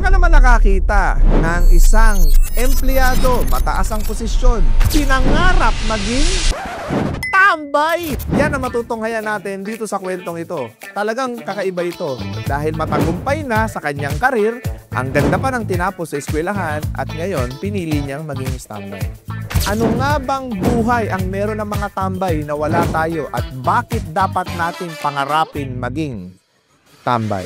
ka naman nakakita ng isang empleyado, mataas ang posisyon, pinangarap maging tambay? Yan ang matutunghayan natin dito sa kwentong ito. Talagang kakaiba ito dahil matagumpay na sa kanyang karir, ang ganda pa ng tinapos sa eskwelahan at ngayon pinili niyang maging tambay. Ano nga bang buhay ang meron ng mga tambay na wala tayo at bakit dapat nating pangarapin maging tambay?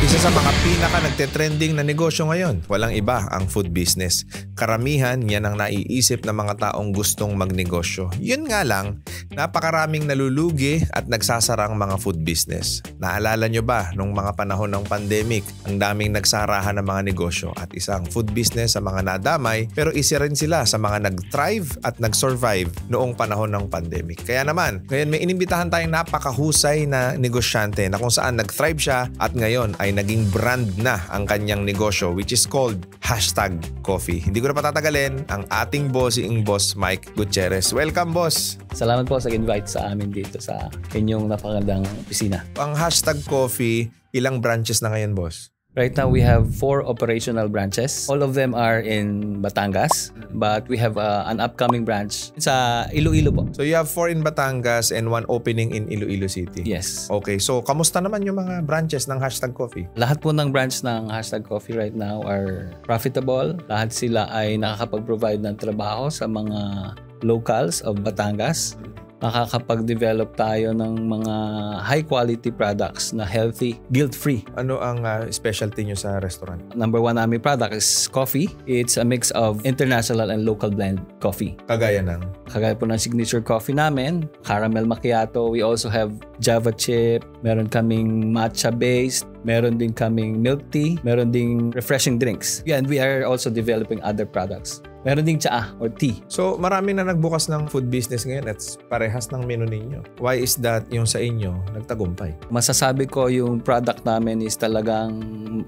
Isa sa mga pinaka nagte-trending na negosyo ngayon, walang iba ang food business. Karamihan, yan ang naiisip ng mga taong gustong magnegosyo. Yun nga lang, napakaraming nalulugi at nagsasarang mga food business. Naalala nyo ba nung mga panahon ng pandemic, ang daming nagsarahan ng mga negosyo at isang food business sa mga nadamay, pero isa rin sila sa mga nag-thrive at nag-survive noong panahon ng pandemic. Kaya naman, ngayon may inimbitahan tayong napakahusay na negosyante na kung saan nag-thrive siya at ngayon ay naging brand na ang kanyang negosyo which is called #Coffee. Hindi ko na patatagalin ang ating bossing boss Mike Gutierrez. Welcome, boss! Salamat po sa invite sa amin dito sa inyong napakagandang opisina. Ang #Coffee, ilang branches na ngayon, boss? Right now, we have 4 operational branches. All of them are in Batangas, but we have an upcoming branch sa Iloilo po. So you have 4 in Batangas and 1 opening in Iloilo City? Yes. Okay, so kamusta naman yung mga branches ng #Coffee? Lahat po ng branch ng #Coffee right now are profitable. Lahat sila ay nakakapag-provide ng trabaho sa mga locals of Batangas. Makakapag-develop tayo ng mga high-quality products na healthy, guilt-free. Ano ang specialty nyo sa restaurant? Number 1 namin product is coffee. It's a mix of international and local blend coffee. Kagaya ng? Kagaya po ng signature coffee namin, caramel macchiato. We also have Java chip. Meron kaming matcha-based. Meron din kaming milk tea. Meron ding refreshing drinks. Yeah, and we are also developing other products. Meron ding tsaa or tea. So, marami na nagbukas ng food business ngayon at parehas ng menu ninyo. Why is that yung sa inyo nagtagumpay? Masasabi ko yung product namin is talagang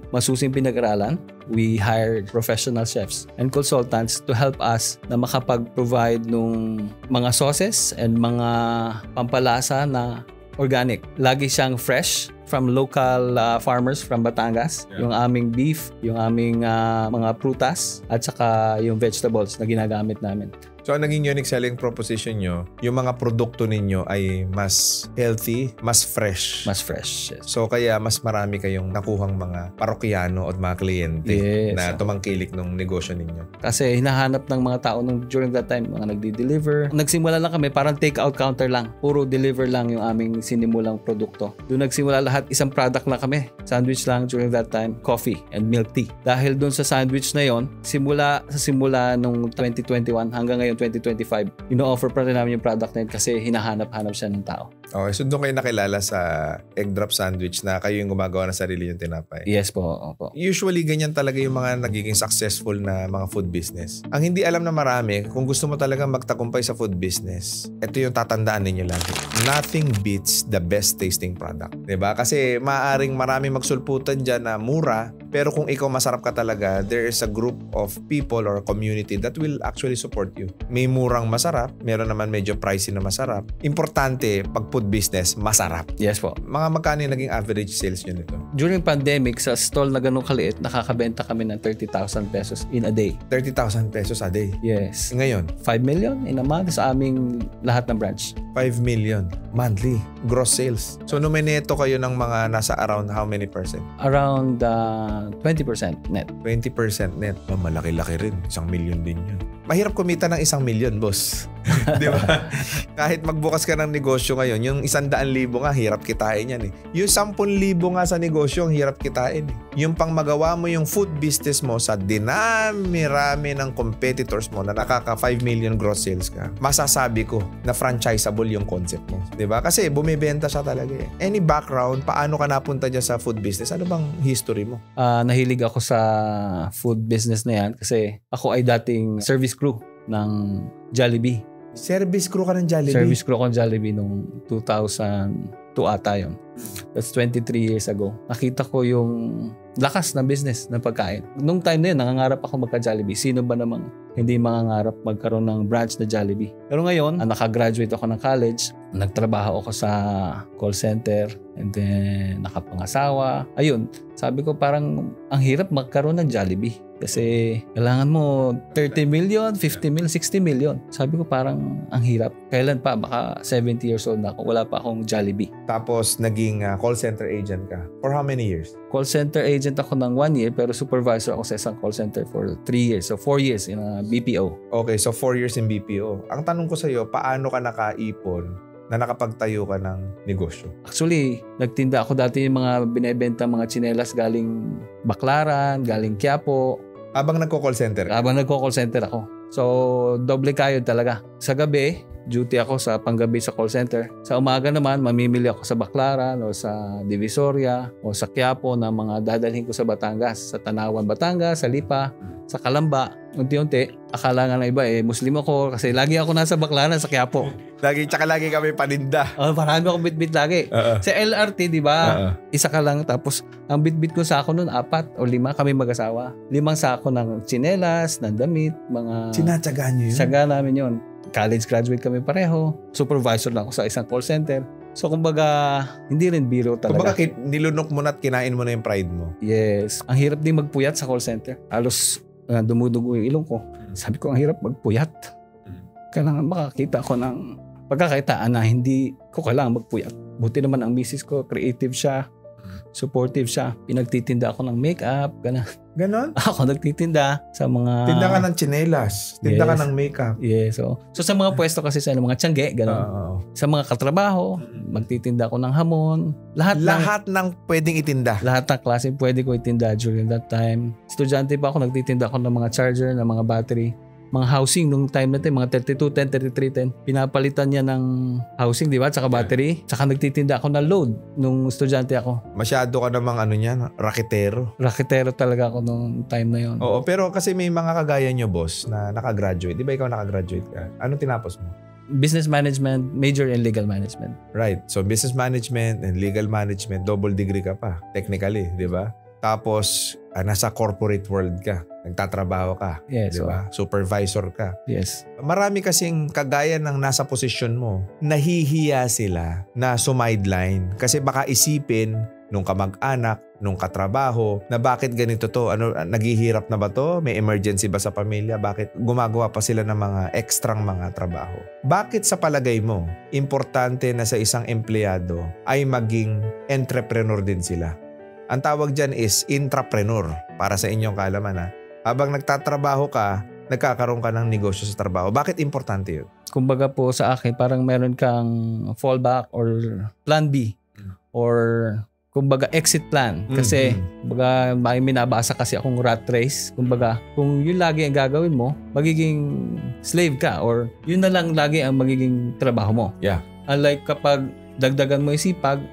masusing pinag-aralan. We hired professional chefs and consultants to help us na makapag-provide nung mga sauces and mga pampalasa na organic. Lagi siyang fresh from local farmers from Batangas. Yeah. Yung aming beef, yung aming mga prutas, at saka yung vegetables na ginagamit namin. So, ang naging unique selling proposition nyo, yung mga produkto ninyo ay mas healthy, mas fresh. Mas fresh, yes. So, kaya mas marami kayong nakuhang mga parokyano at mga kliyente na tumangkilik ng negosyo ninyo. Kasi hinahanap ng mga tao during that time, mga nagdi-deliver. Nagsimula lang kami, parang take-out counter lang. Puro deliver lang yung aming sinimulang produkto. Doon nagsimula lahat, isang product lang kami. Sandwich lang during that time, coffee and milk tea. Dahil doon sa sandwich na yon, simula nung 2021 hanggang ngayon 2025, ino-offer pa rin namin yung product na yun kasi hinahanap-hanap siya ng tao. Okay, so doon kayo nakilala sa egg drop sandwich na kayo yung gumagawa ng sarili yung tinapay? Yes po, opo. Usually, ganyan talaga yung mga nagiging successful na mga food business. Ang hindi alam na marami, kung gusto mo talaga magtagumpay sa food business, ito yung tatandaan ninyo lagi. Nothing beats the best tasting product. Diba? Kasi maaaring marami magsulputan dyan na mura, pero kung ikaw masarap ka talaga, there is a group of people or community that will actually support you. May murang masarap, meron naman medyo pricey na masarap. Importante, pag food business, masarap. Yes po. Mga magkano yung naging average sales nyo nito? During pandemic, sa stall na ganun kaliit, nakakabenta kami ng 30,000 pesos in a day. 30,000 pesos a day? Yes. Ngayon? 5 million in a month sa aming lahat ng branch. 5 million monthly gross sales. So, nominato kayo ng mga nasa around how many percent? Around 20% net. 20% net. Oh, malaki-laki rin. 1 million din yun. Mahirap kumita ng 1 million, boss. Di ba? Kahit magbukas ka ng negosyo ngayon, yung 100,000 nga, hirap kitain yan eh. Yung 10,000 nga sa negosyo, ang hirap kitain eh. Yung pang magawa mo yung food business mo sa dinami-rami ng competitors mo na nakaka 5 million gross sales ka, masasabi ko na franchisable yung concept mo. Diba? Kasi bumibenta siya talaga eh. Any background, paano ka napunta dyan sa food business? Ano bang history mo? Nahilig ako sa food business na yan kasi ako ay dating service crew ng Jollibee. Service crew ka ng Jollibee? Service crew ko ng Jollibee noong 2012 ata yun. That's 23 years ago. Nakita ko yung lakas ng business ng pagkain. Nung time na yun, nangangarap ako magka-Jollibee. Sino ba namang hindi mangangarap magkaroon ng branch na Jollibee? Pero ngayon, nakagraduate ako ng college, nagtrabaho ako sa call center, and then nakapangasawa. Ayun, sabi ko parang ang hirap magkaroon ng Jollibee. Kasi kailangan mo 30 million, 50 million, 60 million. Sabi ko parang ang hirap. Kailan pa? Baka 70 years old na ako. Wala pa akong Jollibee. Tapos naging call center agent ka. For how many years? Call center agent ako ng 1 year pero supervisor ako sa isang call center for 3 years. So 4 years in a BPO. Okay, so 4 years in BPO. Ang tanong ko sa iyo, paano ka nakaipon na nakapagtayo ka ng negosyo? Actually, nagtinda ako dati yung mga binebenta mga tsinelas galing Baclaran, galing Quiapo. Habang nagko-call center? Habang nagko-call center ako. So, doble kayod talaga. Sa gabi, duty ako sa panggabi sa call center. Sa umaga naman, mamimili ako sa Baclaran o sa Divisoria o sa Quiapo na mga dadalhin ko sa Batangas. Sa Tanawan, Batangas, sa Lipa, sa Calamba. Unti-unti, akala nga na iba Muslim ako kasi lagi ako nasa Baclaran sa Quiapo. Lagi kami paninda. Marami akong bit-bit lagi. Sa LRT, di ba? Isa ka lang. Tapos, ang bit-bit ko sa ako noon, 4 o 5 kami mag-asawa. 5 sako ng tsinelas, ng damit, mga... Sinatsagaan nyo yun? Tsaga namin yun. College graduate kami pareho. Supervisor lang ako sa isang call center. So, kumbaga, hindi rin biro talaga. Kumbaga, nilunok mo na at kinain mo na yung pride mo. Yes. Ang hirap din magpuyat sa call center. Halos dumudugo yung ilong ko. Sabi ko, ang hirap magpuyat. Kailangan makakita ko ng pagkakaitaan na hindi ko kailangan magpuyat. Buti naman ang misis ko, creative siya, supportive siya. Pinagtitinda ako ng makeup, Ganon? Ako nagtitinda sa mga... Tinda ka ng tsinelas, tinda ka ng makeup. Yes. So sa mga pwesto kasi sa mga tiyangge, gano'n. Sa mga katrabaho, magtitinda ako ng hamon. Lahat ng pwedeng itinda. Lahat ng klase pwede ko itinda during that time. Estudyante pa ako, nagtitinda ako ng mga charger, ng mga battery. Mga housing nung time natin, mga 3210, 3310. Pinapalitan niya ng housing, di ba? Tsaka battery. Tsaka nagtitinda ako ng load nung estudyante ako. Masyado ka namang raketero. Raketero talaga ako nung time na yon. Oo, pero kasi may mga kagaya nyo, boss, na nakagraduate. Di ba ikaw nakagraduate ka? Anong tinapos mo? Business management, major in legal management. Right. So, business management and legal management, double degree ka pa, technically, di ba? Tapos, nasa corporate world ka. Nagtatrabaho ka. Yes. Di ba? Supervisor ka. Yes. Marami kasing kagaya ng nasa posisyon mo, nahihiya sila na sumideline kasi baka isipin nung kamag-anak, nung katrabaho, na bakit ganito to? Naghihirap na ba to? May emergency ba sa pamilya? Bakit gumagawa pa sila ng mga ekstrang mga trabaho? Bakit sa palagay mo, importante na sa isang empleyado ay maging entrepreneur din sila? Ang tawag dyan is intrapreneur para sa inyong kaalaman. Habang nagtatrabaho ka, nagkakaroon ka ng negosyo sa trabaho. Bakit importante yun? Kumbaga po sa akin, parang meron kang fallback or plan B or kumbaga exit plan. Kasi kumbaga may minabasa kasi akong rat race. Kumbaga kung yun lagi ang gagawin mo, magiging slave ka or yun na lang lagi ang magiging trabaho mo. Yeah. Unlike kapag dagdagan mo yung sipag,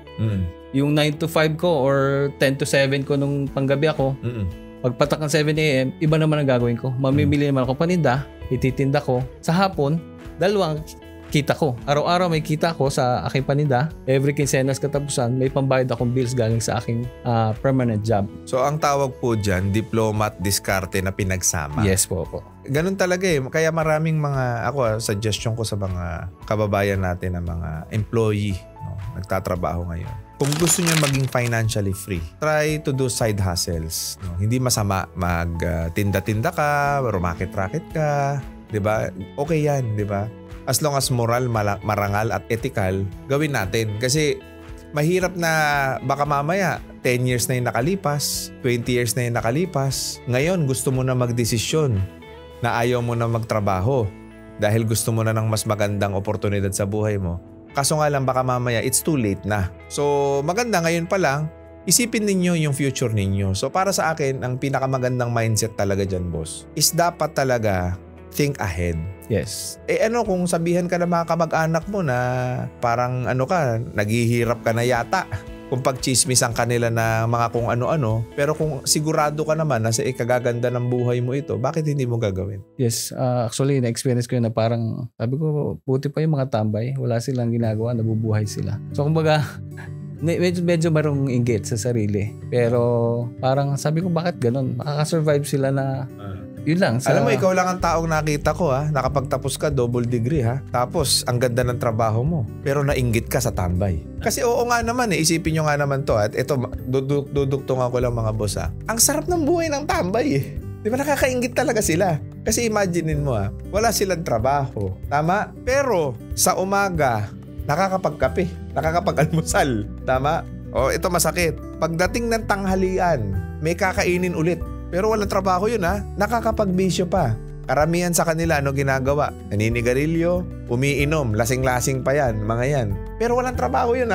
yung 9 to 5 ko or 10 to 7 ko nung panggabi ako, pagpatak ng 7 a.m., iba naman ang gagawin ko. Mamimili naman ako paninda, ititinda ko. Sa hapon, dalawang kita ko. Araw-araw may kita ko sa aking paninda. Every quincenas katapusan, may pambayad akong bills galing sa aking permanent job. So, ang tawag po dyan, diploma at diskarte na pinagsama. Yes po. Ganun talaga Kaya maraming suggestion ko sa mga kababayan natin na mga employee, nagtatrabaho ngayon. Kung gusto niyo maging financially free, try to do side hustles. Hindi masama magtinda-tinda ka, rumakit-rakit ka, 'di ba? Okay 'yan, 'di ba? As long as moral, marangal at ethical, gawin natin. Kasi mahirap na baka mamaya 10 years na yung nakalipas, 20 years na yung nakalipas. Ngayon gusto mo na magdesisyon na ayaw mo na magtrabaho dahil gusto mo na ng mas magandang oportunidad sa buhay mo. Kaso nga lang baka mamaya it's too late na. So maganda ngayon pa lang, isipin ninyo yung future ninyo. So para sa akin, ang pinakamagandang mindset talaga dyan, boss, is dapat talaga think ahead. Yes. Kung sabihan ka ng mga kamag-anak mo na parang naghihirap ka na yata. kung pagchismis ang kanila na mga kung ano-ano, pero kung sigurado ka naman na sa ikagaganda ng buhay mo ito, bakit hindi mo gagawin? Yes, actually na-experience ko yun na parang sabi ko buti pa yung mga tambay, wala silang ginagawa, nabubuhay sila. So kumbaga medyo marong inggit sa sarili, pero parang sabi ko bakit ganun? Makakasurvive sila na yun lang. Alam mo, ikaw lang ang taong nakita ko nakapagtapos ka, double degree tapos ang ganda ng trabaho mo, pero nainggit ka sa tambay. Kasi oo nga naman isipin nyo nga naman to at ito, duduktungan ko lang mga boss ang sarap ng buhay ng tambay Di ba nakakainggit talaga sila? Kasi imaginein mo wala silang trabaho, tama? Pero sa umaga, nakakapagkape, nakakapag-almusal, tama? O ito masakit, pagdating ng tanghalian, may kakainin ulit. Pero walang trabaho yun nakakapagbisyo pa. Karamihan sa kanila ginagawa? Naninigarilyo, umiinom, lasing-lasing pa yan, mga yan. Pero walang trabaho yun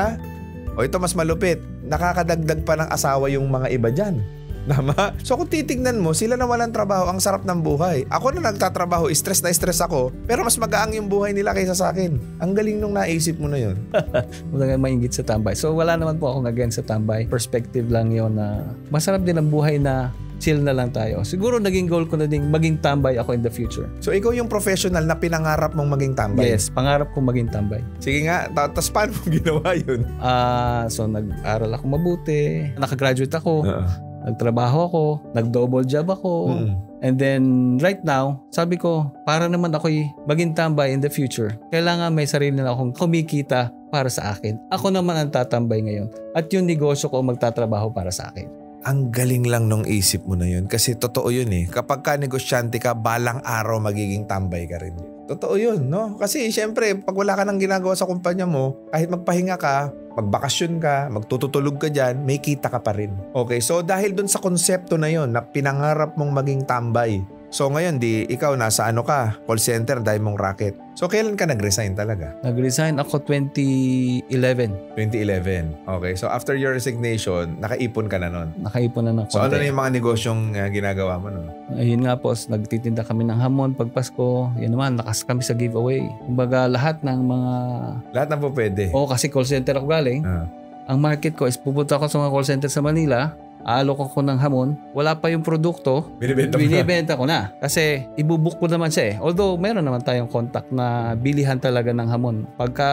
O ito mas malupit, nakakadagdag pa ng asawa yung mga iba dyan. Tama? So kung titignan mo, sila na walang trabaho, ang sarap ng buhay. Ako na nagtatrabaho, stress na stress ako, pero mas magaang yung buhay nila kaysa sa akin. Ang galing nung naisip mo na yun. Wala mainggit sa tambay. So wala naman po akong against sa tambay. Perspective lang yon na masarap din ang buhay na chill na lang tayo. Siguro naging goal ko na din maging tambay ako in the future. So ikaw yung professional na pinangarap mong maging tambay? Yes, pangarap kong maging tambay. Sige nga, tapos paano mo ginawa yun? So nag-aral ako mabuti, nakagraduate ako, nagtrabaho ako, nag-double job ako, and then right now, sabi ko, para naman ako'y maging tambay in the future, kailangan may sarili na akong kumikita para sa akin. Ako naman ang tatambay ngayon. At yung negosyo ko magtatrabaho para sa akin. Ang galing lang nung isip mo na yun. Kasi totoo yun Kapag ka negosyante ka, balang araw magiging tambay ka rin. Totoo yun, no? Kasi syempre, pag wala ka nang ginagawa sa kumpanya mo, kahit magpahinga ka, magbakasyon ka, magtutulog ka dyan, may kita ka pa rin. Okay, so dahil dun sa konsepto na yun, na pinangarap mong maging tambay, so ngayon, ikaw nasa ka, call center, Diamond Racket. So kailan ka nag-resign talaga? Nag-resign ako 2011. 2011. Okay, so after your resignation, nakaipon ka na nun? Nakaipon na ng konti. So ano na yung mga negosyong ginagawa mo nun? Ayun nga po, nagtitinda kami ng hamon pag Pasko. Yan naman, nakas kami sa giveaway. Kumbaga lahat ng mga... Lahat na po pwede? Oo, kasi call center ako galing. Ang market ko is pupunta ako sa mga call center sa Manila, aalok ako ng hamon, wala pa yung produkto, binibenta ko na. Kasi ibubuk ko naman siya Although meron naman tayong contact na bilihan talaga ng hamon. Pagka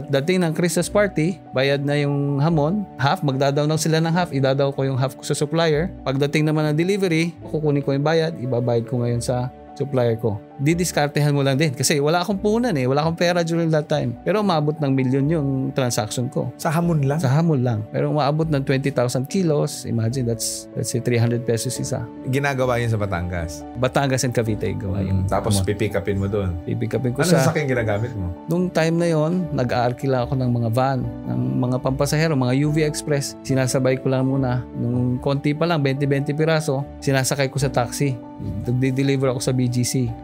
dating ng Christmas party, bayad na yung hamon, half, magdadaw na sila ng half, idadaw ko yung half ko sa supplier. Pagdating naman ng delivery, kukunin ko yung bayad, ibabayad ko ngayon sa supplier ko. Didiskartehan mo lang din kasi wala akong puhunan wala akong pera during that time. Pero umabot ng milyon yung transaction ko. Sa hamon lang? Sa hamon lang. Pero umabot ng 20,000 kilos. Imagine, let's say 300 pesos isa. Ginagawa yun sa Batangas? Batangas and Cavite gawa yung tapos pipick-upin mo doon? Pipick-upin ko ano sasakyan ginagamit mo? Nung time na yon, nag-aarkila ako ng mga van, ng mga pampasahero, mga UV Express. Sinasabay ko lang muna. Nung konti pa lang, 20-20 piraso, sinasakay ko sa taxi. Nagde-deliver ako sa BGC.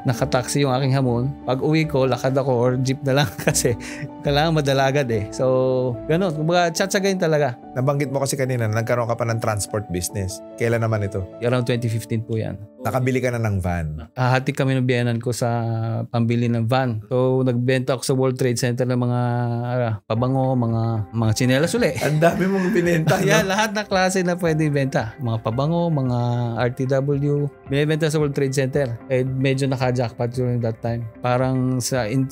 Nakataxi yung aking hamon. Pag uwi ko, lakad ako or jeep na lang kasi kailangan madalagad So, ganun. Kumbaga, tsatsagayin talaga. Nabanggit mo kasi kanina, nagkaroon ka pa ng transport business. Kailan naman ito? Around 2015 po yan. Nakabili ka na ng van? Hati kami ng biyanan ko sa pambili ng van. So, nagbenta ako sa World Trade Center ng mga pabango, mga tsinelas uli. Ang dami mong binenta. Yan, lahat na klase na pwede ibenta. Mga pabango, mga RTW. Binibenta sa World Trade Center. Medyo naka-jackpot during that time. Parang sa 10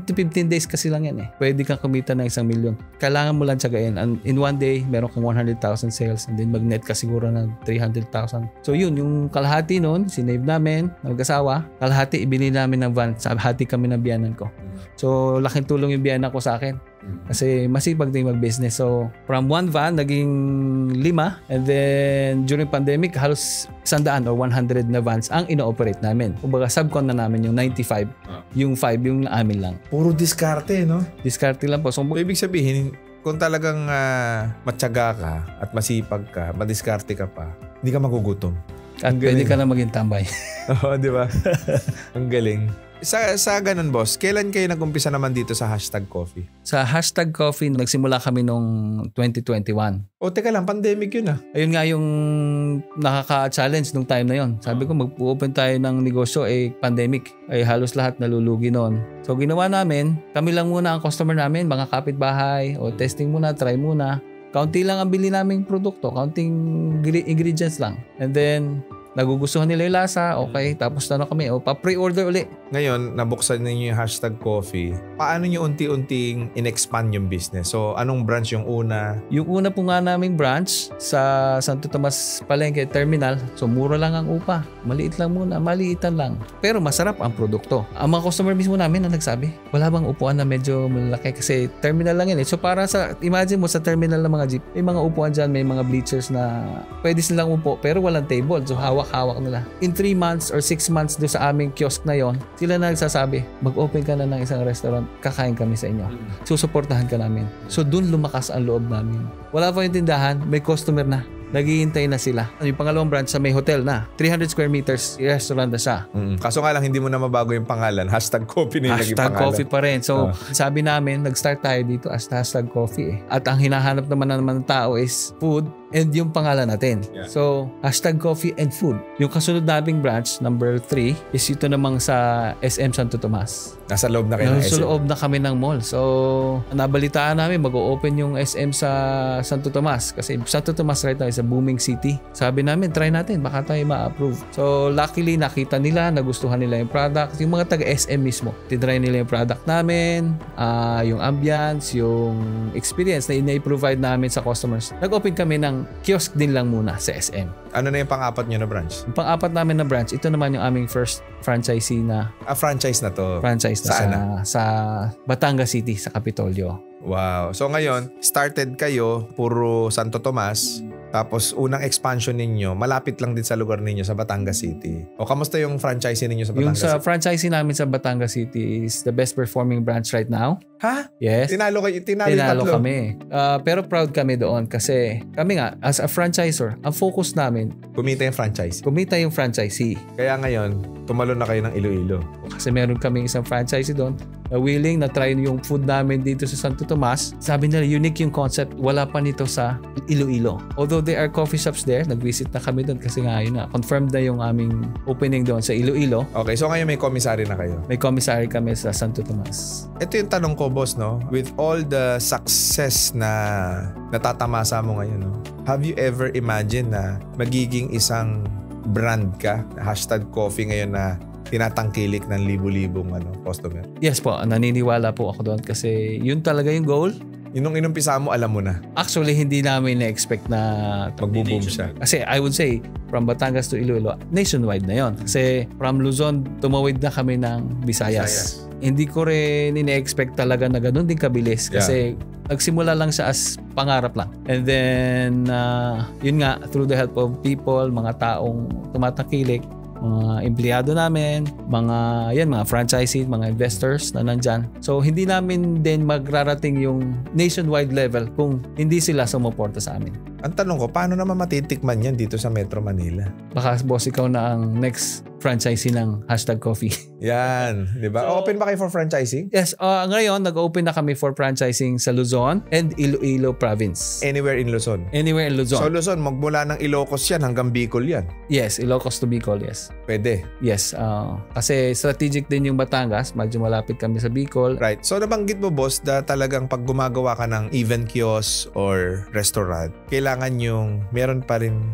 to 15 days kasi lang yan Pwede kang kumita ng 1 million. Kailangan mo lang tsagain. And in one day, meron kang 100,000 sales and then mag-net ka siguro ng 300,000. So yun, yung kalahati noon, sinave namin, mag-asawa. Kalahati, ibili namin ng van. Hati kami ng biyanan ko. So, laking tulong yung biyanan ko sa akin. Kasi masipag din mag-business. So, from one van, naging 5. And then, during pandemic, halos 100 or 100 na vans ang ino-operate namin. Kumbaga, subcon na namin yung 95. Yung 5, yung amin lang. Puro diskarte, no? Diskarte lang po. So, ibig sabihin, kung talagang matyaga ka at masipag ka, madiskarte ka pa, hindi ka magugutom. At pwede ka na maging tambay. Oo, di ba? Ang galing. Sa ganun, boss, kailan kayo nag-umpisa naman dito sa #coffee? Sa #coffee, nagsimula kami nung 2021. O, teka lang, pandemic yun Ayun nga yung nakaka-challenge nung time na yon. Sabi ko, mag-open tayo ng negosyo, pandemic. Halos lahat nalulugi noon. So, ginawa namin, kami lang muna ang customer namin, mga kapitbahay, o testing muna, try muna. kaunti lang ang bili naming produkto, kaunting ingredients lang. And then, nagugustuhan nila yung lasa, okay, tapos kami, pa-pre-order uli. Ngayon, nabuksan ninyo yung #coffee. Paano nyo unti-unting in-expand yung business? So, anong branch yung una? Yung una po nga naming branch sa Santo Tomas Palengke Terminal, so mura lang ang upa. Maliit lang muna, maliitan lang. Pero masarap ang produkto. Ang mga customer mismo namin na nagsabi, wala bang upuan na medyo malaki kasi terminal lang yun eh. So para imagine mo sa terminal ng mga jeep, may mga upuan dyan, may mga bleachers na pwede silang upo pero walang table. So hawak nila. In 3 months or 6 months doon sa aming kiosk na yon, sila na nagsasabi, mag-open ka na ng isang restaurant, kakain kami sa inyo. Susuportahan ka namin. So doon lumakas ang loob namin. Wala pa yung tindahan, may customer na. Naghihintay na sila. Yung pangalawang branch sa may hotel na. 300 square meters, restaurant na siya. Kaso nga lang, hindi mo na mabago yung pangalan. #coffee na yung naging pangalan. #coffee pa rin. So, sabi namin, nag-start tayo dito as #coffee eh. At ang hinahanap naman ng tao is food and yung pangalan natin. Yeah. So, #coffee and food. Yung kasunod naming branch, number 3, is ito namang sa SM Santo Tomas. Nasa loob na kayo ng SM? Nasa loob na kami ng mall. So, nabalitaan namin, mag-o-open yung SM sa Santo Tomas. Kasi Santo Tomas right now is a booming city. Sabi namin, try natin, baka tayo ma-approve. So, luckily, nakita nila, nagustuhan nila yung product. Yung mga taga-SM mismo, tinry nila yung product namin, yung ambience, yung experience na i-provide namin sa customers. Nag-open kami ng kiosk din lang muna sa SM. Ano na yung pang-apat nyo na branch? Yung pang-apat namin na branch, ito naman yung aming first franchisee na. Franchise na to? Franchise na Saan sa Batangas City, sa Kapitolyo. Wow. So ngayon, started kayo, puro Santo Tomas. Tapos unang expansion ninyo, malapit lang din sa lugar ninyo sa Batangas City. O kamusta yung franchisee ninyo sa Batangas Yung City? sa franchisee namin sa Batangas City is the best performing branch right now. Ha? Yes. Tinalo kami. Pero proud kami doon kasi kami nga, as a franchisor, ang focus namin, kumita yung franchisee. Kaya ngayon, tumalon na kayo ng Iloilo. Kasi meron kaming isang franchisee doon na willing na try yung food namin dito sa Santo Tomas. Sabi nila, unique yung concept. Wala pa nito sa Iloilo. Although there are coffee shops there, nag-visit na kami doon kasi nga yun na, confirmed na yung aming opening doon sa Iloilo. Okay, so ngayon may commissary na kayo? May commissary kami sa Santo Tomas. Ito yung tanong ko, boss, no? With all the success na natatamasa mo ngayon, no? Have you ever imagined na magiging isang brand ka, #coffee ngayon na tinatangkilik ng libu-libong customer? Yes po, naniniwala po ako doon kasi yun talaga yung goal. Yung nung inumpisa mo, alam mo na. Actually, hindi namin na-expect na magbo-boom siya. Kasi I would say, from Batangas to Iloilo, nationwide na yon. Kasi from Luzon, tumawid na kami ng Visayas. Hindi ko rin ina-expect talaga na ganun din kabilis. Kasi nagsimula lang siya as pangarap lang. And then, yun nga, through the help of people, mga taong tumatakilik, mga empleyado namin, mga franchisee, mga investors na nandyan. So, hindi namin din magrarating yung nationwide level kung hindi sila sumuporta sa amin. Ang tanong ko, paano naman matitikman yan dito sa Metro Manila? Baka, boss, ikaw na ang next franchisee ng #coffee. Yan, di ba? So, open ba kayo for franchising? Yes, ngayon nag-open na kami for franchising sa Luzon and Iloilo Province. Anywhere in Luzon? Anywhere in Luzon. So Luzon, magmula ng Ilocos yan hanggang Bicol yan? Yes, Ilocos to Bicol, yes. Pwede? Yes, kasi strategic din yung Batangas, medyo malapit kami sa Bicol. Right. So nabanggit mo, boss, na talagang pag gumagawa ka ng event kiosk or restaurant, kailangan yung meron pa rin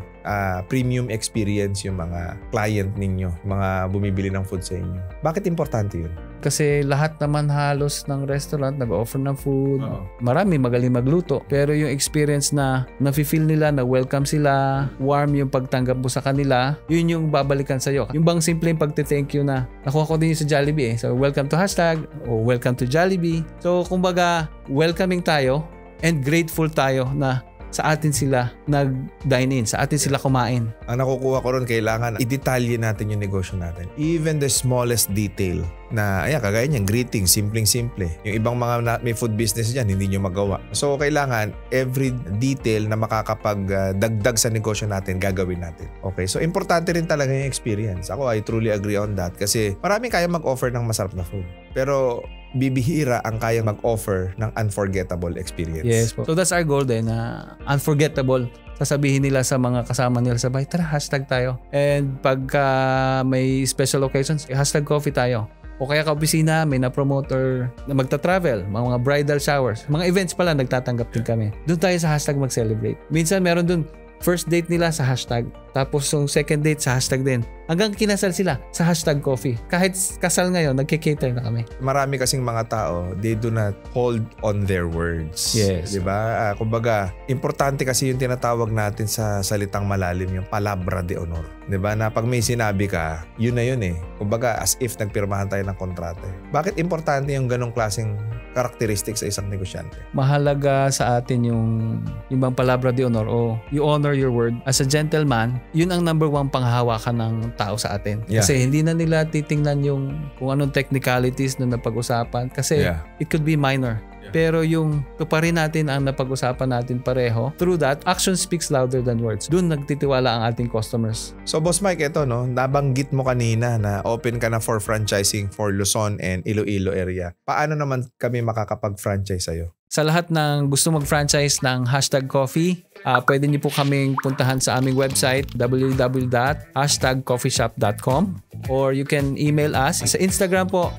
premium experience yung mga client ninyo, mga bumibili ng food sa inyo. Bakit importante yun? Kasi lahat naman halos ng restaurant nag-offer ng food. Marami magaling magluto. Pero yung experience na nafe-feel nila na welcome sila, warm yung pagtanggap mo sa kanila, yun yung babalikan sa'yo. Yung bang simpleng pagte-thank you na nakuha ko din yung sa Jollibee eh. So, welcome to hashtag o welcome to Jollibee. So, kumbaga, welcoming tayo and grateful tayo na sa atin sila nag-dine in, sa atin sila kumain. Ang nakukuha ko ron, kailangan i-detalye natin yung negosyo natin. Even the smallest detail na, kagaya niyan, greeting, simpleng-simple. Yung ibang mga may food business dyan, hindi nyo magawa. So, kailangan every detail na makakapag-dagdag sa negosyo natin, gagawin natin. Okay? So, importante rin talaga yung experience. Ako, I truly agree on that kasi maraming kaya mag-offer ng masarap na food. Pero, bibihira ang kaya mag-offer ng unforgettable experience. Yes po. So that's our goal din na unforgettable. Sasabihin nila sa mga kasama nila sa bahay, tara, hashtag tayo. And pagka may special occasions, #coffee tayo. o kaya ka-opisina, may na-promoter na magta-travel, mga bridal showers, mga events pala, nagtatanggap din kami. Doon tayo sa hashtag mag-celebrate. Minsan meron doon, first date nila sa hashtag, tapos yung second date sa hashtag din. Hanggang kinasal sila sa hashtag coffee. Kahit kasal ngayon, nagkikater na kami. Marami kasing mga tao, they do not hold on their words. Yes. Diba? Kumbaga, importante kasi yung tinatawag natin sa salitang malalim, yung palabra de honor. Diba? Na pag may sinabi ka, yun na yun eh. Kumbaga, as if nagpirmahan tayo ng kontrata. Bakit importante yung ganong klaseng characteristics sa isang negosyante? Mahalaga sa atin yung bang palabra de honor o you honor your word. As a gentleman, yun ang number one panghahawakan ng tao sa atin. Yeah. Kasi hindi na nila titingnan yung kung anong technicalities na napag-usapan. Kasi it could be minor. Pero yung tuparin natin ang napag-usapan natin pareho, through that, action speaks louder than words. Doon nagtitiwala ang ating customers. So Boss Mike, ito no, nabanggit mo kanina na open ka na for franchising for Luzon and Iloilo area. Paano naman kami makakapag-franchise sa'yo? Sa lahat ng gusto mag-franchise ng hashtag coffee, pwede niyo po kaming puntahan sa aming website www.hashtagcoffeeshop.com or you can email us sa Instagram po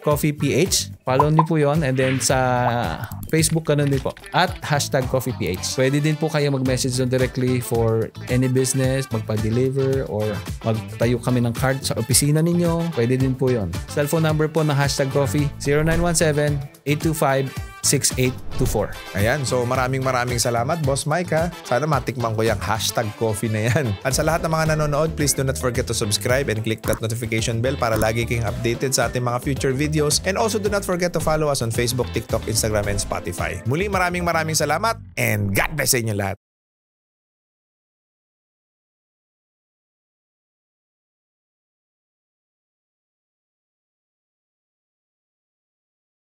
#coffeeph. Follow niyo po yon, and then sa Facebook ganun din po @coffeeph. Pwede din po kayo mag-message doon directly for any business, magpa-deliver or magtayo kami ng card sa opisina ninyo. Pwede din po yon. Cellphone number po ng hashtag coffee 0917-825-6824. Ayan, so maraming salamat Boss Mike ha. Sana matikman ko yung hashtag coffee na yan. At sa lahat ng mga nanonood, please do not forget to subscribe and click that notification bell para lagi kayong updated sa ating mga future videos. And also do not forget to follow us on Facebook, TikTok, Instagram, and Spotify. Muli maraming salamat and God bless sa inyo lahat.